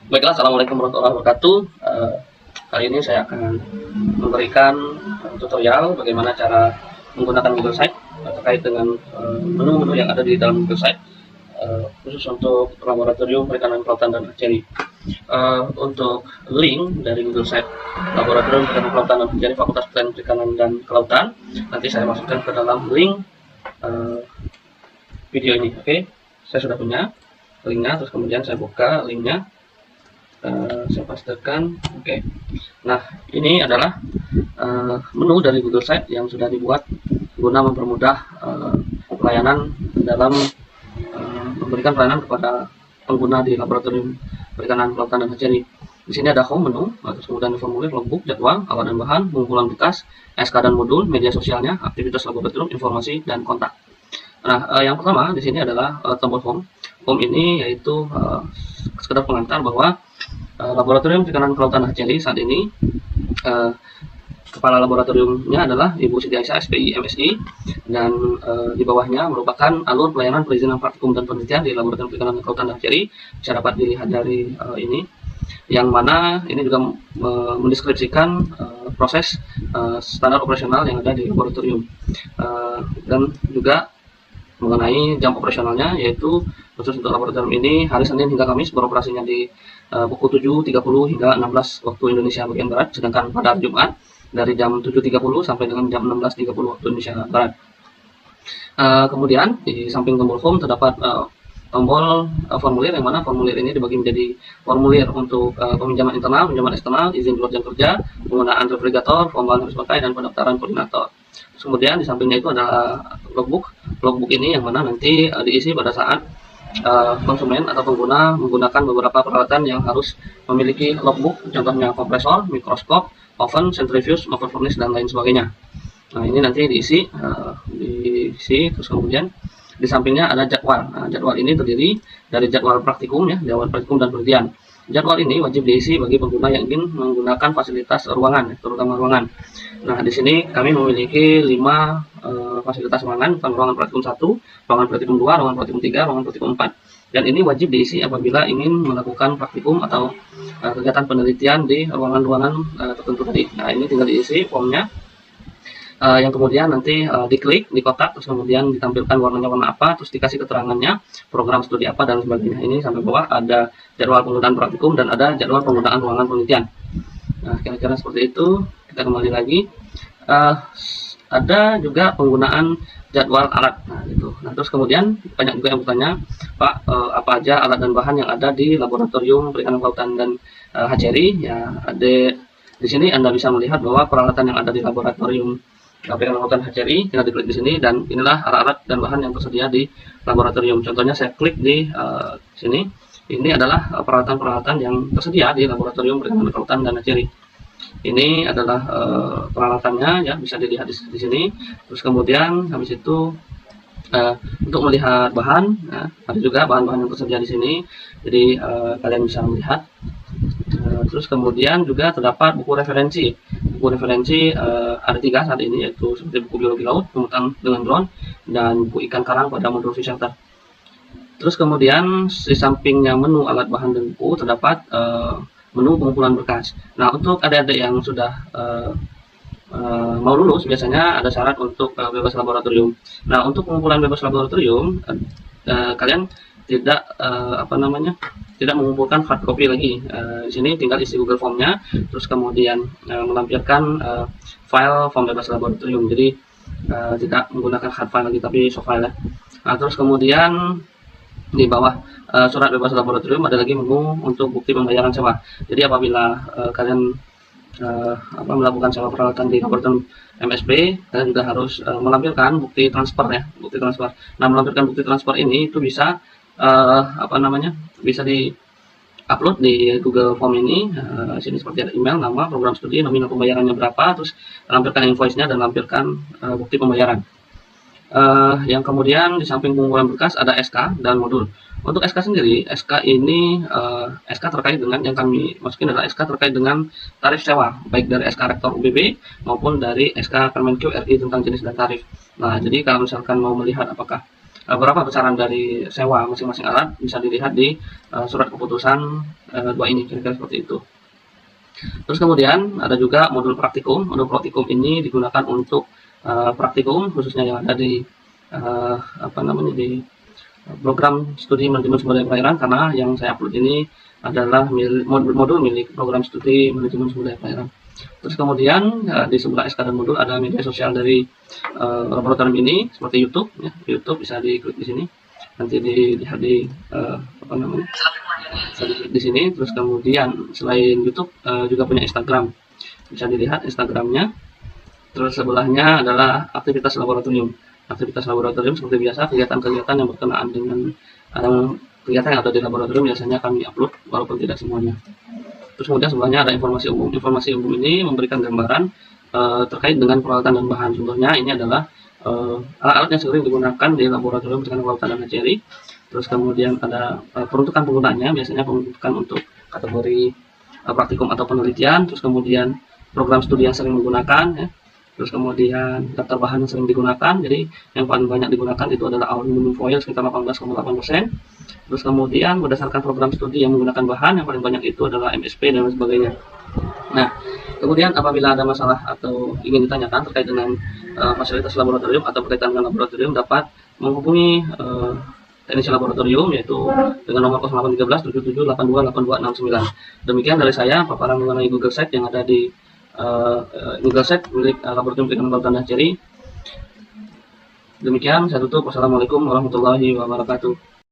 Baiklah, assalamualaikum warahmatullahi wabarakatuh. Kali ini saya akan memberikan tutorial bagaimana cara menggunakan Google Site terkait dengan menu-menu yang ada di dalam Google Site, khusus untuk laboratorium perikanan kelautan dan hatchery. Untuk link dari Google Site laboratorium perikanan kelautan dan hatchery Fakultas Teknik Perikanan dan Kelautan nanti saya masukkan ke dalam link video ini. Oke, saya sudah punya linknya, terus kemudian saya buka linknya. Saya pastikan. Oke. Nah, ini adalah menu dari Google Site yang sudah dibuat guna mempermudah pelayanan dalam memberikan pelayanan kepada pengguna di laboratorium perikanan kelautan dan hatchery. Di sini ada home menu, terus kemudian formulir, logbook, jadwal, alat dan bahan, pengumpulan berkas, SK dan modul, media sosialnya, aktivitas laboratorium, informasi dan kontak. Nah, yang pertama di sini adalah tombol home. Home ini yaitu sekedar pengantar bahwa laboratorium perikanan kelautan dan hatchery saat ini kepala laboratoriumnya adalah Ibu Siti Aisyah SPI MSI, dan di bawahnya merupakan alur pelayanan perizinan praktikum dan penelitian di laboratorium perikanan kelautan dan hatchery. Bisa dapat dilihat dari ini, yang mana ini juga mendeskripsikan proses standar operasional yang ada di laboratorium, dan juga mengenai jam operasionalnya, yaitu khusus untuk laboratorium ini hari Senin hingga Kamis beroperasinya di pukul 7.30 hingga 16 waktu Indonesia bagian Barat, sedangkan pada hari Jumat dari jam 7.30 sampai dengan jam 16.30 waktu Indonesia Barat. Kemudian di samping tombol home terdapat tombol formulir, yang mana formulir ini dibagi menjadi formulir untuk peminjaman internal, pinjaman eksternal, izin keluar jam kerja, penggunaan refrigerator, form bahan harus pakai, dan pendaftaran koordinator. Kemudian di sampingnya itu ada logbook. Logbook ini yang mana nanti diisi pada saat konsumen atau pengguna menggunakan beberapa peralatan yang harus memiliki logbook, contohnya kompresor, mikroskop, oven, centrifuge, oven furnace, dan lain sebagainya. Nah, ini nanti diisi, terus kemudian di sampingnya ada jadwal. Nah, jadwal ini terdiri dari jadwal praktikum, jadwal praktikum dan penelitian. Jadwal ini wajib diisi bagi pengguna yang ingin menggunakan fasilitas ruangan, terutama ruangan. Nah, di sini kami memiliki 5 fasilitas ruangan, ruangan praktikum 1, ruangan praktikum 2, ruangan praktikum 3, ruangan praktikum 4. Dan ini wajib diisi apabila ingin melakukan praktikum atau kegiatan penelitian di ruangan-ruangan tertentu tadi. Nah, ini tinggal diisi formnya, yang kemudian nanti diklik di kotak, terus kemudian ditampilkan warnanya warna apa, terus dikasih keterangannya, program studi apa, dan sebagainya. Ini sampai bawah ada jadwal penggunaan praktikum dan ada jadwal penggunaan ruangan penelitian. Nah, kira-kira seperti itu. Kita kembali lagi. Ada juga penggunaan jadwal alat. Nah, gitu. Nah, terus kemudian banyak juga yang bertanya, Pak, apa aja alat dan bahan yang ada di laboratorium perikanan kelautan dan hatchery? Ya, ada di sini Anda bisa melihat bahwa peralatan yang ada di laboratorium perikanan kelautan hatchery, tinggal diklik di sini, dan inilah alat-alat dan bahan yang tersedia di laboratorium. Contohnya saya klik di sini. Ini adalah peralatan-peralatan yang tersedia di laboratorium perikanan kelautan dan hatchery. Ini adalah peralatannya, ya, bisa dilihat di sini. Terus kemudian habis itu untuk melihat bahan, ada juga bahan-bahan yang tersedia di sini. Jadi kalian bisa melihat. Terus kemudian juga terdapat buku referensi. Buku referensi ada 3 saat ini, yaitu seperti buku biologi laut, pemetaan dengan drone, dan buku ikan karang pada modul fish shelter. Terus kemudian di sampingnya menu alat bahan dan buku terdapat menu pengumpulan berkas. Nah, untuk adik-adik yang sudah mau lulus, biasanya ada syarat untuk bebas laboratorium. Nah, untuk pengumpulan bebas laboratorium, kalian tidak tidak mengumpulkan hard copy lagi. Di sini tinggal isi Google Form-nya, terus kemudian melampirkan file form bebas laboratorium. Jadi tidak menggunakan hard file lagi, tapi soft file, ya. Nah, terus kemudian di bawah surat bebas laboratorium ada lagi menu untuk bukti pembayaran sewa. Jadi apabila kalian melakukan sewa peralatan di laboratorium MSP, kalian juga harus melampirkan bukti transfer, ya, bukti transfer. Nah, melampirkan bukti transfer ini itu bisa bisa di upload di Google Form ini. Sini seperti ada email, nama, program studi, nominal pembayarannya berapa, terus lampirkan invoice-nya dan lampirkan bukti pembayaran. Yang kemudian di samping pengumpulan berkas ada SK dan modul. Untuk SK sendiri, SK ini SK terkait dengan yang kami masukin adalah SK terkait dengan tarif sewa, baik dari SK Rektor UBB maupun dari SK Permenkyu RI tentang jenis dan tarif. Nah, jadi kalau misalkan mau melihat apakah berapa besaran dari sewa masing-masing alat bisa dilihat di surat keputusan 2 ini, kira-kira seperti itu. Terus kemudian ada juga modul praktikum. Modul praktikum ini digunakan untuk praktikum khususnya yang ada di di program studi manajemen sumber daya perairan, karena yang saya upload ini adalah modul milik program studi manajemen sumber daya perairan. Terus kemudian di sebelah SK dan modul ada media sosial dari laboratorium ini seperti YouTube, ya. YouTube bisa diklik di sini, nanti dilihat di di sini. Terus kemudian selain YouTube juga punya Instagram, bisa dilihat Instagramnya. Terus sebelahnya adalah aktivitas laboratorium. Aktivitas laboratorium seperti biasa, kegiatan-kegiatan yang berkenaan dengan kegiatan yang ada di laboratorium biasanya kami upload walaupun tidak semuanya. Terus kemudian sebelahnya ada informasi umum. Informasi umum ini memberikan gambaran terkait dengan peralatan dan bahan. Contohnya ini adalah alat-alat yang sering digunakan di laboratorium dengan kelautan dan hatchery. Terus kemudian ada peruntukan penggunanya, biasanya peruntukan untuk kategori praktikum atau penelitian. Terus kemudian program studi yang sering menggunakan, ya. Terus kemudian daftar bahan yang sering digunakan. Jadi yang paling banyak digunakan itu adalah aluminium foil sekitar 18,8%. Terus kemudian berdasarkan program studi yang menggunakan bahan, yang paling banyak itu adalah MSP dan sebagainya. Nah, kemudian apabila ada masalah atau ingin ditanyakan terkait dengan fasilitas laboratorium atau berkaitan dengan laboratorium, dapat menghubungi teknisi laboratorium yaitu dengan nomor 0813 77 82 8269. Demikian dari saya paparan mengenai Google Site yang ada di Google Site milik Laboratorium Perikanan Kelautan dan Hatchery. Demikian saya tutup. Wassalamualaikum warahmatullahi wabarakatuh.